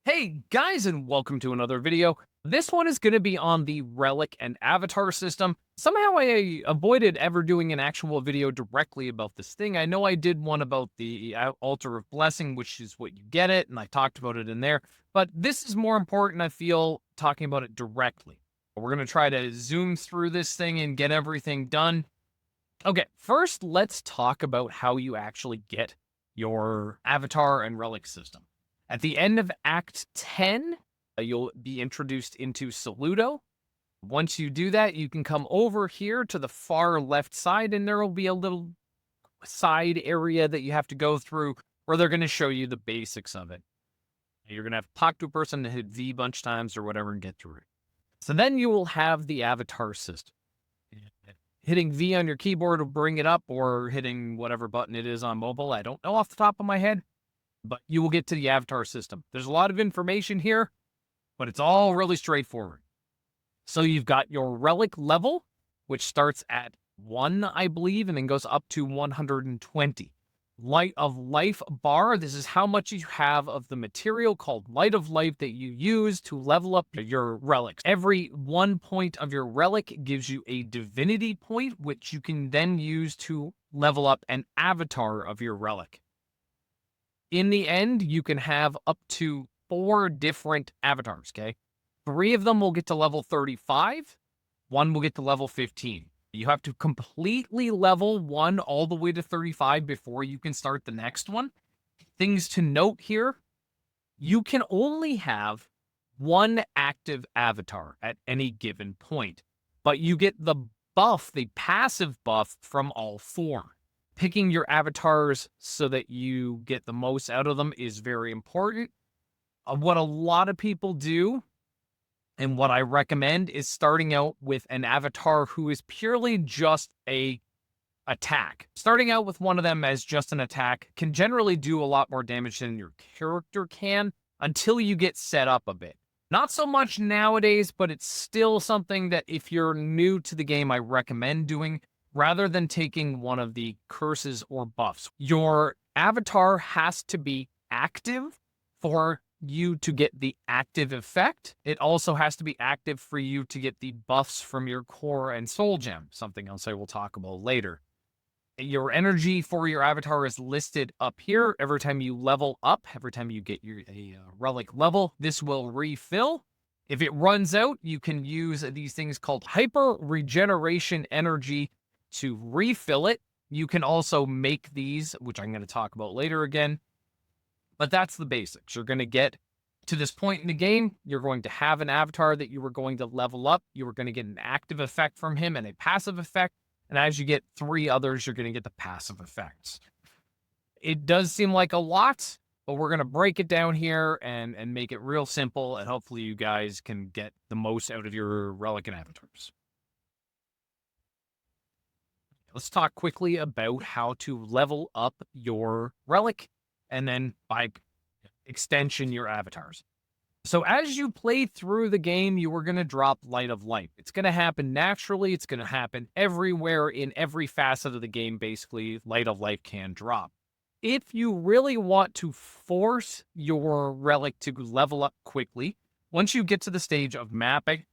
Hey guys, and welcome to another video. This one is going to be on the Relic and Avatar system. Somehow I avoided ever doing an actual video directly about this thing. I know I did one about the Altar of Blessing, which is what you get it, and I talked about it in there. But this is more important, I feel, talking about it directly. We're going to try to zoom through this thing and get everything done. Okay, first let's talk about how you actually get your Avatar and Relic system. At the end of Act 10, you'll be introduced into Saludo. Once you do that, you can come over here to the far left side, and there will be a little side area that you have to go through where they're going to show you the basics of it. You're going to have to talk to a person to hit V a bunch of times or whatever and get through it. So then you will have the Avatar system. Hitting V on your keyboard will bring it up, or hitting whatever button it is on mobile. I don't know off the top of my head, but you will get to the Avatar system. There's a lot of information here, but it's all really straightforward. So you've got your Relic level, which starts at 1, I believe, and then goes up to 120. Light of Life bar, this is how much you have of the material called Light of Life that you use to level up your relics. Every 1 point of your relic gives you a divinity point, which you can then use to level up an avatar of your relic. In the end, you can have up to 4 different avatars, okay? 3 of them will get to level 35, 1 will get to level 15. You have to completely level 1 all the way to 35 before you can start the next one. Things to note here, you can only have 1 active avatar at any given point, but you get the buff, the passive buff from all 4. Picking your avatars so that you get the most out of them is very important. What a lot of people do, and what I recommend, is starting out with an avatar who is purely just a attack. Starting out with one of them as just an attack can generally do a lot more damage than your character can until you get set up a bit. Not so much nowadays, but it's still something that if you're new to the game, I recommend doing rather than taking one of the curses or buffs. Your avatar has to be active for you to get the active effect. It also has to be active for you to get the buffs from your core and soul gem, something else I will talk about later. Your energy for your avatar is listed up here. Every time you level up, every time you get a relic level, this will refill. If it runs out, you can use these things called hyper regeneration energy to refill it. You can also make these, which I'm going to talk about later again. But that's the basics. You're going to get to this point in the game, you're going to have an avatar that you were going to level up. You were going to get an active effect from him and a passive effect. And as you get 3 others, you're going to get the passive effects. It does seem like a lot, but we're going to break it down here and make it real simple. And hopefully you guys can get the most out of your Relic and Avatars. Let's talk quickly about how to level up your Relic, and then by extension, your avatars. So as you play through the game, you are going to drop Light of Life. It's going to happen naturally. It's going to happen everywhere in every facet of the game. Basically, Light of Life can drop. If you really want to force your relic to level up quickly, once you get to the stage of mapping,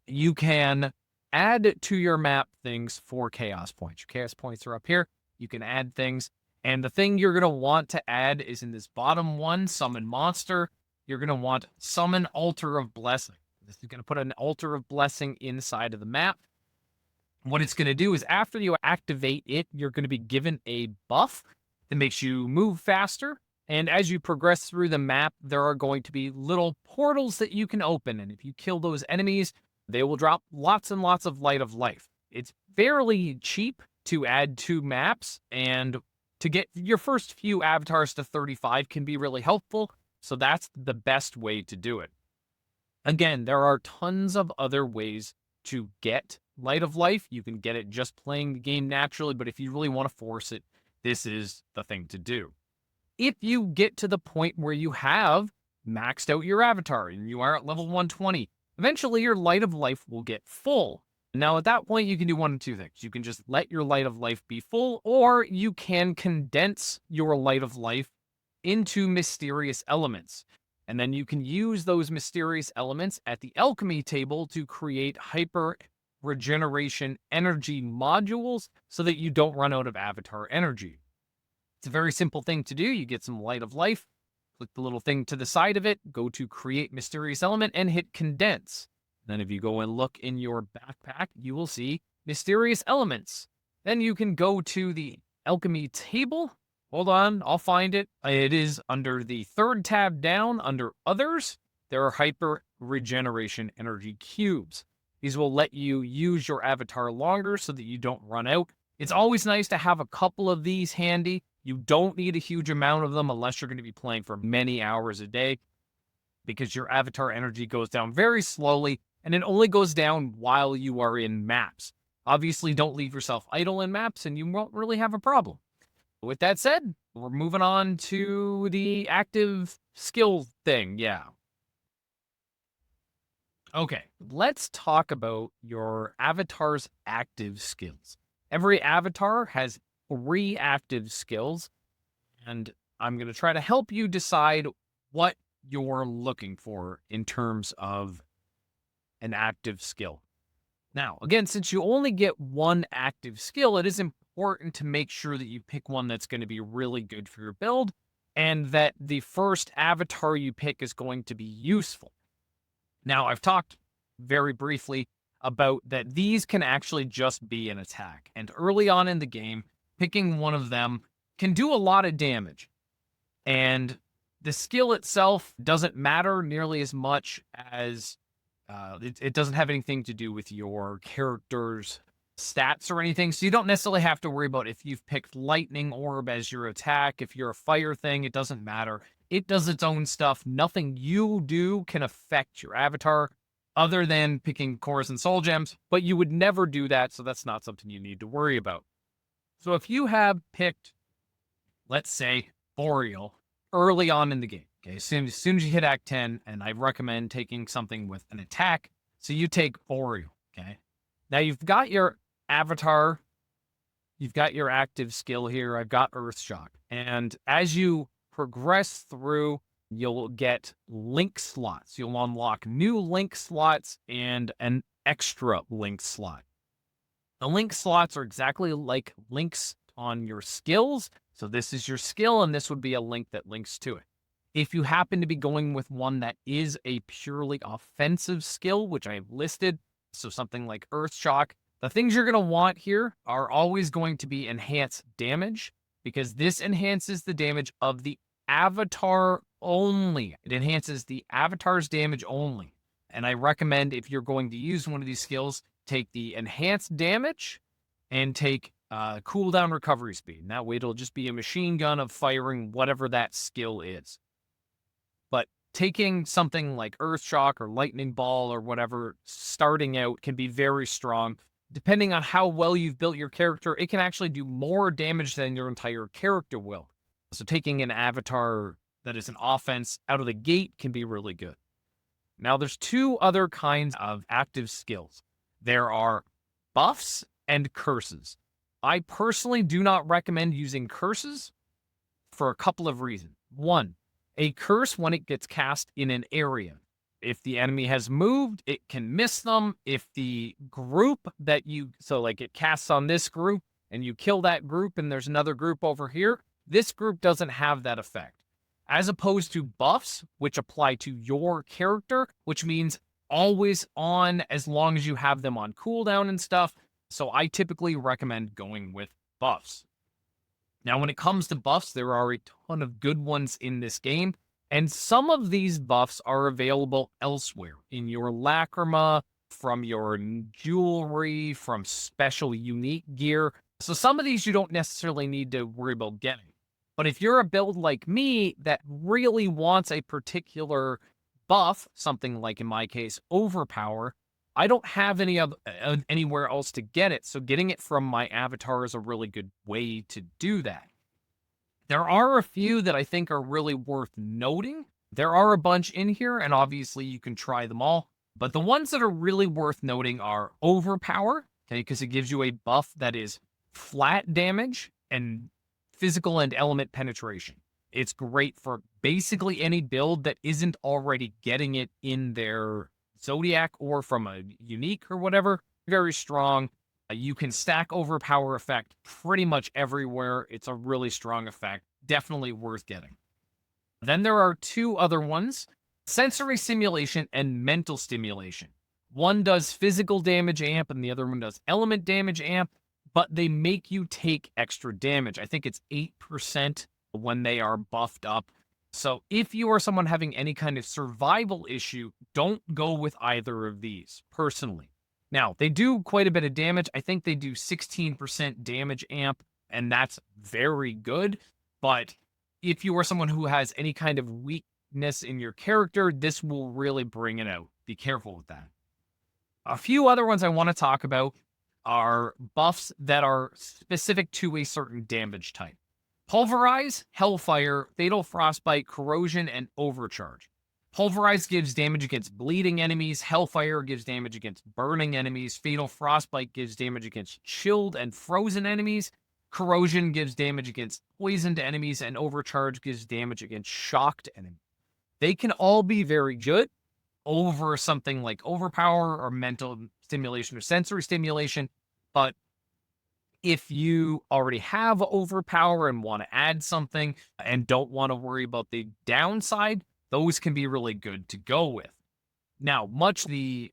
you can add to your map things for chaos points. Your chaos points are up here. You can add things. And the thing you're going to want to add is in this bottom one, Summon Monster. You're going to want Summon Altar of Blessing. This is going to put an Altar of Blessing inside of the map. What it's going to do is after you activate it, you're going to be given a buff that makes you move faster. And as you progress through the map, there are going to be little portals that you can open. And if you kill those enemies, they will drop lots and lots of Light of Life. It's fairly cheap to add 2 maps, and to get your first few avatars to 35 can be really helpful, so that's the best way to do it. Again, there are tons of other ways to get Light of Life. You can get it just playing the game naturally, but if you really want to force it, this is the thing to do. If you get to the point where you have maxed out your avatar and you are at level 120, eventually your Light of Life will get full. Now, at that point, you can do one of two things. You can just let your light of life be full, or you can condense your light of life into mysterious elements. And then you can use those mysterious elements at the alchemy table to create hyper regeneration energy modules so that you don't run out of avatar energy. It's a very simple thing to do. You get some light of life, click the little thing to the side of it, go to create mysterious element and hit condense. Then if you go and look in your backpack, you will see mysterious elements. Then you can go to the alchemy table. Hold on, I'll find it. It is under the third tab down under others. There are hyper regeneration energy cubes. These will let you use your avatar longer so that you don't run out. It's always nice to have a couple of these handy. You don't need a huge amount of them unless you're going to be playing for many hours a day, because your avatar energy goes down very slowly, and it only goes down while you are in maps. Obviously, don't leave yourself idle in maps, and you won't really have a problem. With that said, we're moving on to the active skill thing. Yeah. Okay, let's talk about your avatar's active skills. Every avatar has 3 active skills, and I'm going to try to help you decide what you're looking for in terms of an active skill. Now, again, since you only get 1 active skill, it is important to make sure that you pick one that's going to be really good for your build, and that the first avatar you pick is going to be useful. Now, I've talked very briefly about that these can actually just be an attack, and early on in the game, picking one of them can do a lot of damage. And the skill itself doesn't matter nearly as much as it doesn't have anything to do with your character's stats or anything. So you don't necessarily have to worry about if you've picked lightning orb as your attack. If you're a fire thing, it doesn't matter. It does its own stuff. Nothing you do can affect your avatar other than picking cores and soul gems, but you would never do that. So that's not something you need to worry about. So if you have picked, let's say, Boreal early on in the game, okay, as soon as you hit Act 10, and I recommend taking something with an attack, so you take Boreal, okay? Now you've got your avatar, you've got your active skill here, I've got Earthshock, and as you progress through, you'll get link slots. You'll unlock new link slots and an extra link slot. The link slots are exactly like links on your skills. So this is your skill, and this would be a link that links to it. If you happen to be going with one that is a purely offensive skill, which I have listed, so something like Earthshock, the things you're going to want here are always going to be enhanced damage, because this enhances the damage of the avatar only. It enhances the avatar's damage only. And I recommend, if you're going to use one of these skills, take the enhanced damage and take cooldown recovery speed. And that way it'll just be a machine gun of firing whatever that skill is. But taking something like Earthshock or Lightning Ball or whatever starting out can be very strong. Depending on how well you've built your character, it can actually do more damage than your entire character will. So taking an avatar that is an offense out of the gate can be really good. Now, there's 2 other kinds of active skills. There are buffs and curses. I personally do not recommend using curses for a couple of reasons. 1, a curse, when it gets cast in an area, if the enemy has moved, it can miss them. If the group that so like it casts on this group and you kill that group and there's another group over here, this group doesn't have that effect. As opposed to buffs, which apply to your character, which means always on as long as you have them on cooldown and stuff. So I typically recommend going with buffs. Now, when it comes to buffs, there are a ton of good ones in this game, and some of these buffs are available elsewhere in your lacrima, from your jewelry, from special unique gear. So some of these you don't necessarily need to worry about getting. But if you're a build like me that really wants a particular buff, something like, in my case, overpower, I don't have anywhere else to get it, so getting it from my avatar is a really good way to do that. There are a few that I think are really worth noting. There are a bunch in here, and obviously you can try them all. But the ones that are really worth noting are Overpower, okay, because it gives you a buff that is flat damage and physical and element penetration. It's great for basically any build that isn't already getting it in their Zodiac or from a unique or whatever. Very strong. You can stack Overpower effect pretty much everywhere. It's a really strong effect. Definitely worth getting. Then there are two other ones, sensory stimulation and mental stimulation. One does physical damage amp and the other one does element damage amp, but they make you take extra damage. I think it's 8% when they are buffed up. So if you are someone having any kind of survival issue, don't go with either of these, personally. Now, they do quite a bit of damage. I think they do 16% damage amp, and that's very good. But if you are someone who has any kind of weakness in your character, this will really bring it out. Be careful with that. A few other ones I want to talk about are buffs that are specific to a certain damage type. Pulverize, Hellfire, Fatal Frostbite, Corrosion, and Overcharge. Pulverize gives damage against bleeding enemies. Hellfire gives damage against burning enemies. Fatal Frostbite gives damage against chilled and frozen enemies. Corrosion gives damage against poisoned enemies. And Overcharge gives damage against shocked enemies. They can all be very good over something like Overpower or mental stimulation or sensory stimulation. But if you already have Overpower and want to add something and don't want to worry about the downside, those can be really good to go with. Now, much the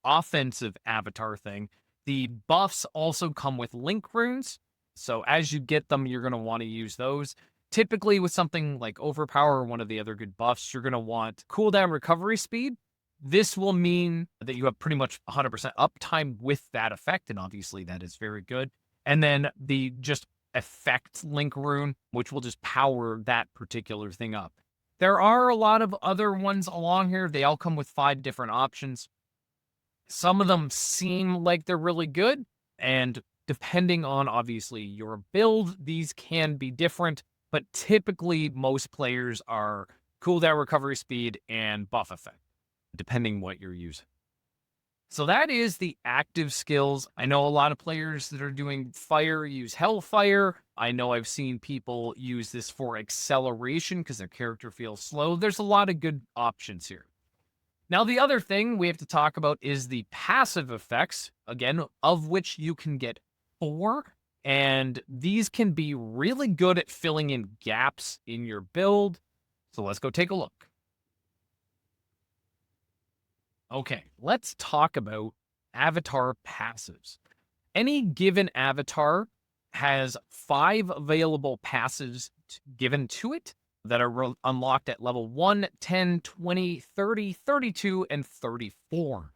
offensive avatar thing, the buffs also come with link runes. So as you get them, you're going to want to use those. Typically with something like Overpower or one of the other good buffs, you're going to want cooldown recovery speed. This will mean that you have pretty much 100% uptime with that effect, and obviously that is very good. And then the just effect link rune, which will just power that particular thing up. There are a lot of other ones along here. They all come with 5 different options. Some of them seem like they're really good, and depending on, obviously, your build, these can be different, but typically most players are cooldown recovery speed and buff effect, depending what you're using. So that is the active skills. I know a lot of players that are doing fire use Hellfire. I know I've seen people use this for acceleration because their character feels slow. There's a lot of good options here. Now, the other thing we have to talk about is the passive effects, again, of which you can get 4. And these can be really good at filling in gaps in your build. So let's go take a look. Okay, let's talk about avatar passives. Any given avatar has 5 available passives given to it that are unlocked at level 1, 10, 20, 30, 32, and 34.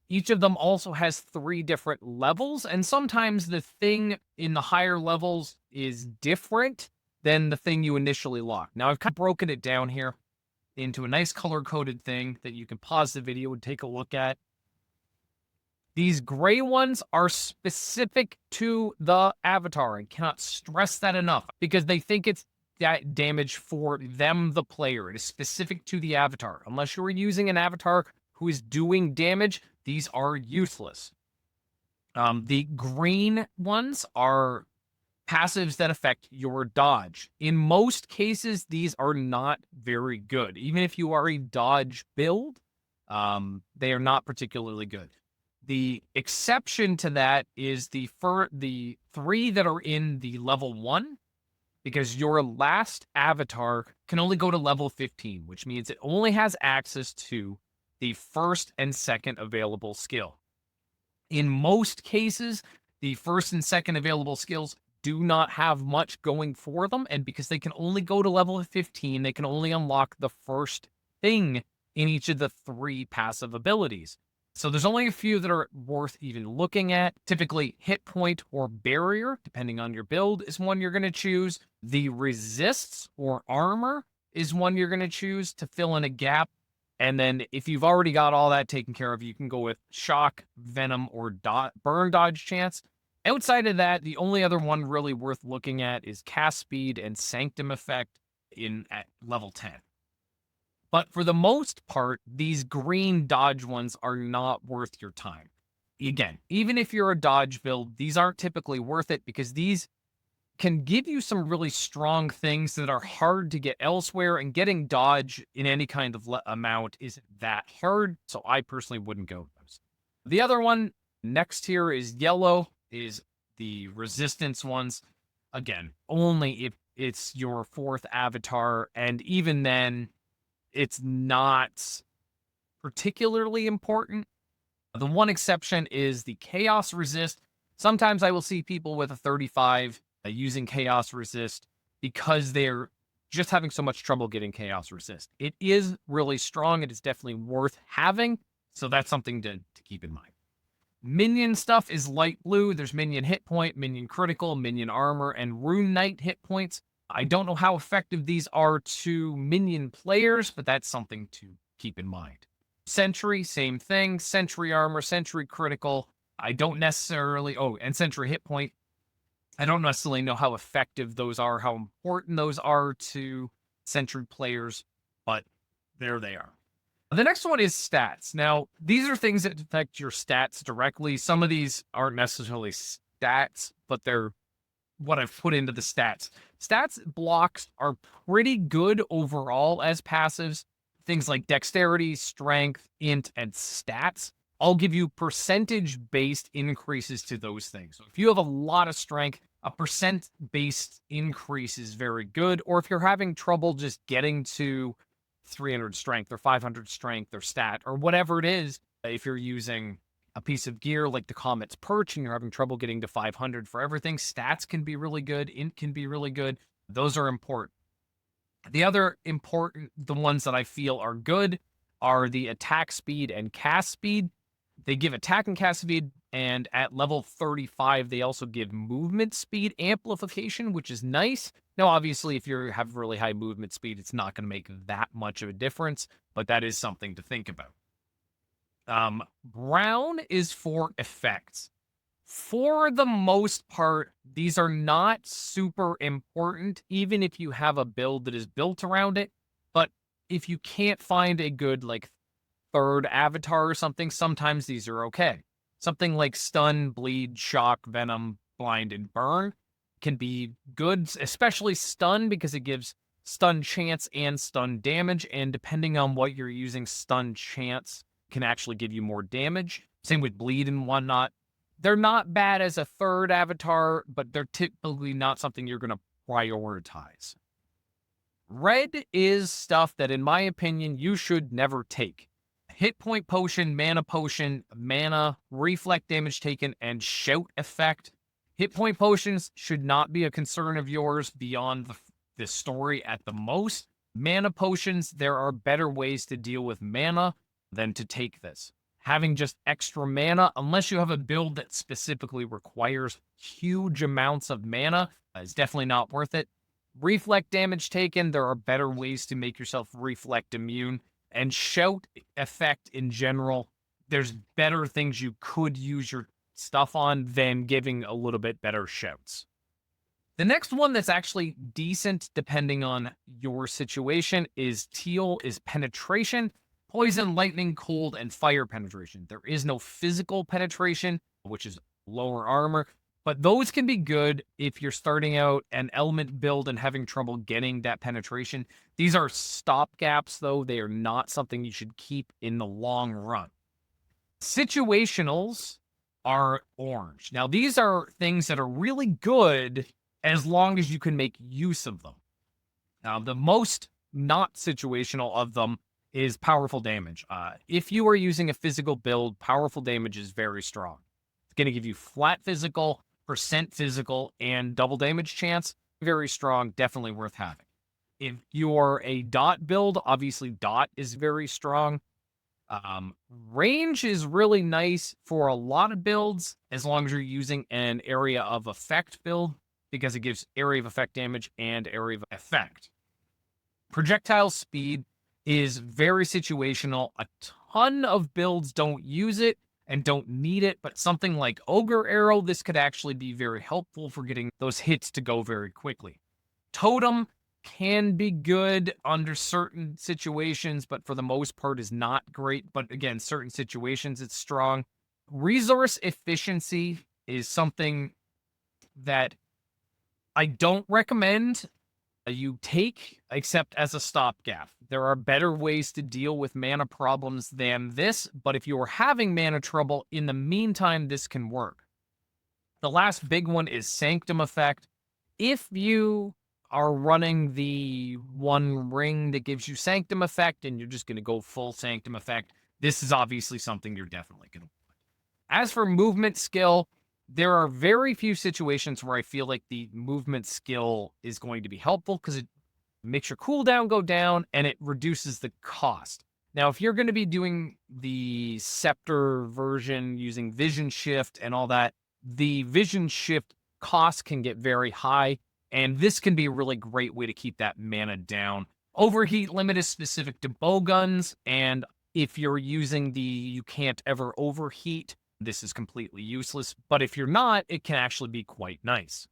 Each of them also has 3 different levels, and sometimes the thing in the higher levels is different than the thing you initially locked. Now, I've kind of broken it down here into a nice color-coded thing that you can pause the video and take a look at. These gray ones are specific to the avatar, and cannot stress that enough, because they think it's that damage for them, the player. It is specific to the avatar. Unless you're using an avatar who is doing damage, these are useless. The green ones are passives that affect your dodge. In most cases, these are not very good. Even if you are a dodge build, they are not particularly good. The exception to that is the 3 that are in the level 1, because your last avatar can only go to level 15, which means it only has access to the first and second available skill. In most cases, the first and second available skills do not have much going for them, and because they can only go to level 15, they can only unlock the first thing in each of the 3 passive abilities. So there's only a few that are worth even looking at. Typically, hit point or barrier, depending on your build, is one you're going to choose. The resists or armor is one you're going to choose to fill in a gap. And then if you've already got all that taken care of, you can go with shock, venom, or burn dodge chance. Outside of that, the only other one really worth looking at is cast speed and sanctum effect at level 10. But for the most part, these green dodge ones are not worth your time. Again, even if you're a dodge build, these aren't typically worth it because these can give you some really strong things that are hard to get elsewhere, and getting dodge in any kind of amount isn't that hard. So I personally wouldn't go with those. The other one next here is yellow, is the resistance ones. Again, only if it's your fourth avatar, and even then, it's not particularly important. The one exception is the chaos resist. Sometimes I will see people with a 35 using chaos resist because they're just having so much trouble getting chaos resist. It is really strong. It is definitely worth having. So that's something to keep in mind. Minion stuff is light blue. There's minion hit point, minion critical, minion armor, and rune knight hit points. I don't know how effective these are to minion players, but that's something to keep in mind. Sentry, same thing. Sentry armor, sentry critical. I don't necessarily... Oh, and sentry hit point. I don't necessarily know how effective those are, how important those are to sentry players, but there they are. The next one is stats. Now, these are things that affect your stats directly. Some of these aren't necessarily stats, but they're what I've put into the stats. Stats blocks are pretty good overall as passives. Things like dexterity, strength, int, and stats. I'll give you percentage-based increases to those things. So if you have a lot of strength, a percent-based increase is very good. Or if you're having trouble just getting to 300 strength or 500 strength or stat or whatever it is, if you're using a piece of gear like the Comet's Perch and you're having trouble getting to 500 for everything, stats can be really good, int can be really good. Those are important. The other important, the ones that I feel are good, are the attack speed and cast speed. They give attack and cast speed, and at level 35, they also give movement speed amplification, which is nice. Now, obviously, if you have really high movement speed, it's not going to make that much of a difference, but that is something to think about. Brown is for effects. For the most part, these are not super important, even if you have a build that is built around it. But if you can't find a good, like, third avatar or something, sometimes these are okay. Something like stun, bleed, shock, venom, blind, and burn can be good, especially stun, because it gives stun chance and stun damage. And depending on what you're using, stun chance can actually give you more damage. Same with bleed and whatnot. They're not bad as a third avatar, but they're typically not something you're going to prioritize. Red is stuff that, in my opinion, you should never take. Hit point potion, mana, reflect damage taken, and shout effect. Hit point potions should not be a concern of yours beyond the story at the most. Mana potions, there are better ways to deal with mana than to take this. Having just extra mana, unless you have a build that specifically requires huge amounts of mana, is definitely not worth it. Reflect damage taken, there are better ways to make yourself reflect immune. And shout effect in general, there's better things you could use your stuff on than giving a little bit better shouts. The next one that's actually decent, depending on your situation, is teal, is penetration. Poison, lightning, cold, and fire penetration. There is no physical penetration, which is lower armor, but those can be good if you're starting out an element build and having trouble getting that penetration. These are stopgaps, though. They are not something you should keep in the long run. Situationals are orange. Now, these are things that are really good as long as you can make use of them. Now, the most not situational of them is powerful damage. If you are using a physical build, powerful damage is very strong. It's going to give you flat physical, percent physical, and double damage chance. Very strong, definitely worth having. If you're a dot build, obviously dot is very strong. Range is really nice for a lot of builds, as long as you're using an area of effect build, because it gives area of effect damage and area of effect. Projectile speed is very situational. A ton of builds don't use it and don't need it, but something like Ogre Arrow, this could actually be very helpful for getting those hits to go very quickly. Totem can be good under certain situations, but for the most part is not great. But again, certain situations it's strong. Resource efficiency is something that I don't recommend you take except as a stopgap. There are better ways to deal with mana problems than this, but if you're having mana trouble, in the meantime, this can work. The last big one is Sanctum Effect. If you are running the one ring that gives you Sanctum Effect and you're just going to go full Sanctum Effect, this is obviously something you're definitely going to. As for movement skill, there are very few situations where I feel like the movement skill is going to be helpful because it makes your cooldown go down and it reduces the cost. Now, if you're going to be doing the Scepter version using Vision Shift and all that, the Vision Shift cost can get very high, and this can be a really great way to keep that mana down. Overheat limit is specific to bow guns, and if you're using the you can't ever overheat, this is completely useless, but if you're not, it can actually be quite nice.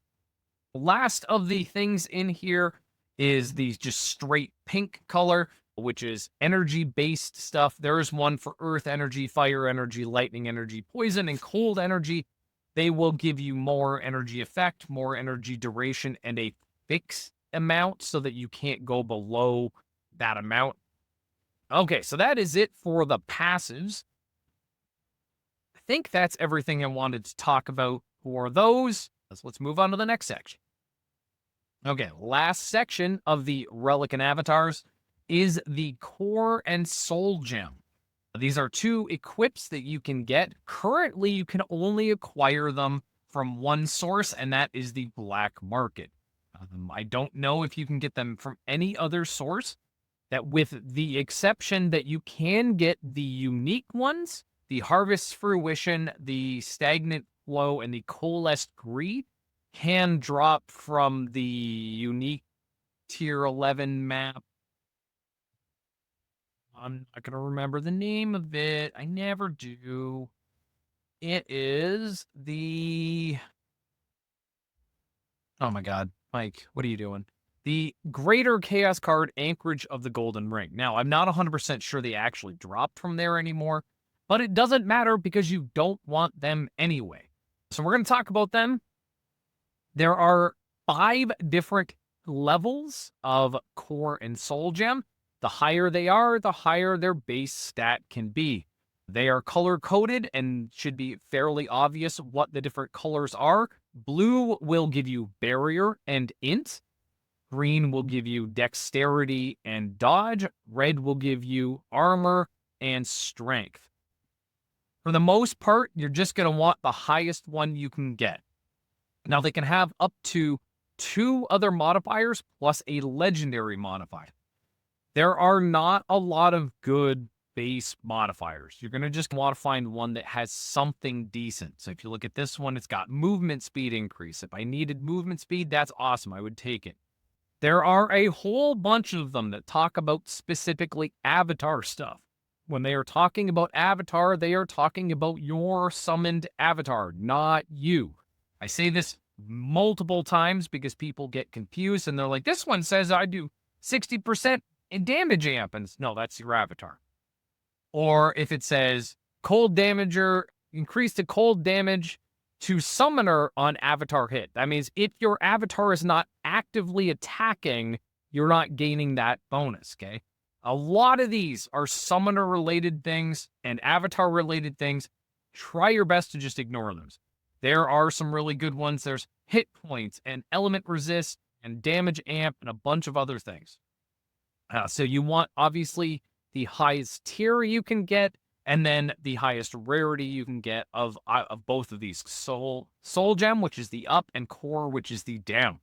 Last of the things in here is the just straight pink color, which is energy-based stuff. There's one for earth energy, fire energy, lightning energy, poison, and cold energy. They will give you more energy effect, more energy duration, and a fixed amount so that you can't go below that amount. Okay, so that is it for the passives. I think that's everything I wanted to talk about for those. So let's move on to the next section. Okay, last section of the Relic and Avatars is the Core and Soul Gem. These are two equips that you can get. Currently, you can only acquire them from one source, and that is the black market. I don't know if you can get them from any other source, that with the exception that you can get the unique ones, the Harvest Fruition, the Stagnant Flow, and the Coalesced Greed can drop from the unique tier 11 map. I'm not going to remember the name of it. I never do. It is the... Oh my god. Mike, what are you doing? The Greater Chaos card, Anchorage of the Golden Ring. Now, I'm not 100% sure they actually dropped from there anymore, but it doesn't matter because you don't want them anyway. So we're going to talk about them. There are 5 different levels of Core and Soul Gem. The higher they are, the higher their base stat can be. They are color-coded and should be fairly obvious what the different colors are. Blue will give you Barrier and Int. Green will give you Dexterity and Dodge. Red will give you Armor and Strength. For the most part, you're just going to want the highest one you can get. Now, they can have up to 2 other modifiers plus a legendary modifier. There are not a lot of good base modifiers. You're going to just want to find one that has something decent. So if you look at this one, it's got movement speed increase. If I needed movement speed, that's awesome. I would take it. There are a whole bunch of them that talk about specifically avatar stuff. When they are talking about avatar, they are talking about your summoned avatar, not you. I say this multiple times because people get confused and they're like, this one says I do 60% in damage ampens. No, that's your avatar. Or if it says cold damager, increase the cold damage to summoner on avatar hit. That means if your avatar is not actively attacking, you're not gaining that bonus, okay? A lot of these are summoner-related things and avatar-related things. Try your best to just ignore those. There are some really good ones. There's hit points and element resist and damage amp and a bunch of other things. So you want, obviously, the highest tier you can get, and then the highest rarity you can get of both of these. Soul Gem, which is the up, and Core, which is the down.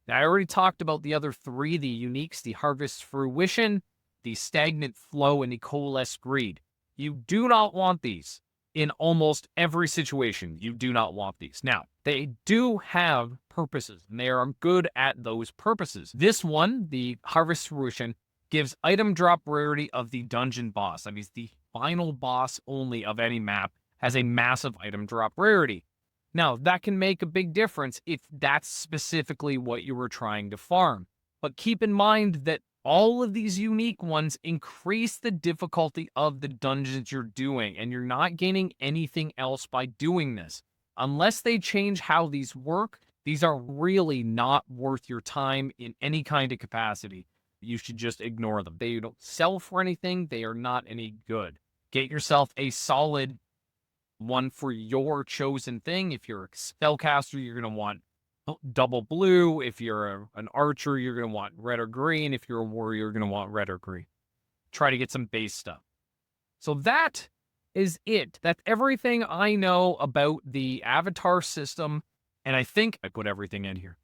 Now, I already talked about the other 3, the uniques, the Harvest Fruition, the Stagnant Flow, and the Coalesced Greed. You do not want these in almost every situation. You do not want these. Now, they do have purposes, and they are good at those purposes. This one, the Harvest Fruition, gives item drop rarity of the dungeon boss. That means the final boss only of any map has a massive item drop rarity. Now, that can make a big difference if that's specifically what you were trying to farm. But keep in mind that all of these unique ones increase the difficulty of the dungeons you're doing, and you're not gaining anything else by doing this. Unless they change how these work, these are really not worth your time in any kind of capacity. You should just ignore them. They don't sell for anything. They are not any good. Get yourself a solid one for your chosen thing. If you're a spellcaster, you're going to want double blue. If you're an archer, you're going to want red or green. If you're a warrior, you're going to want red or green. Try to get some base stuff. So that is it. That's everything I know about the Avatar system. And I think I put everything in here.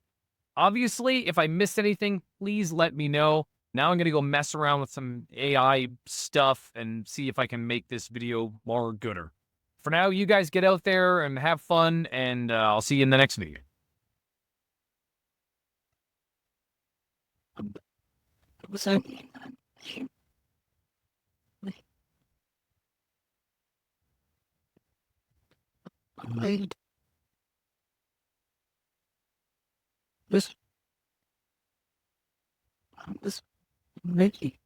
Obviously, if I missed anything, please let me know. Now I'm going to go mess around with some AI stuff and see if I can make this video more gooder. For now, you guys get out there and have fun, and I'll see you in the next video. So, this, Mickey.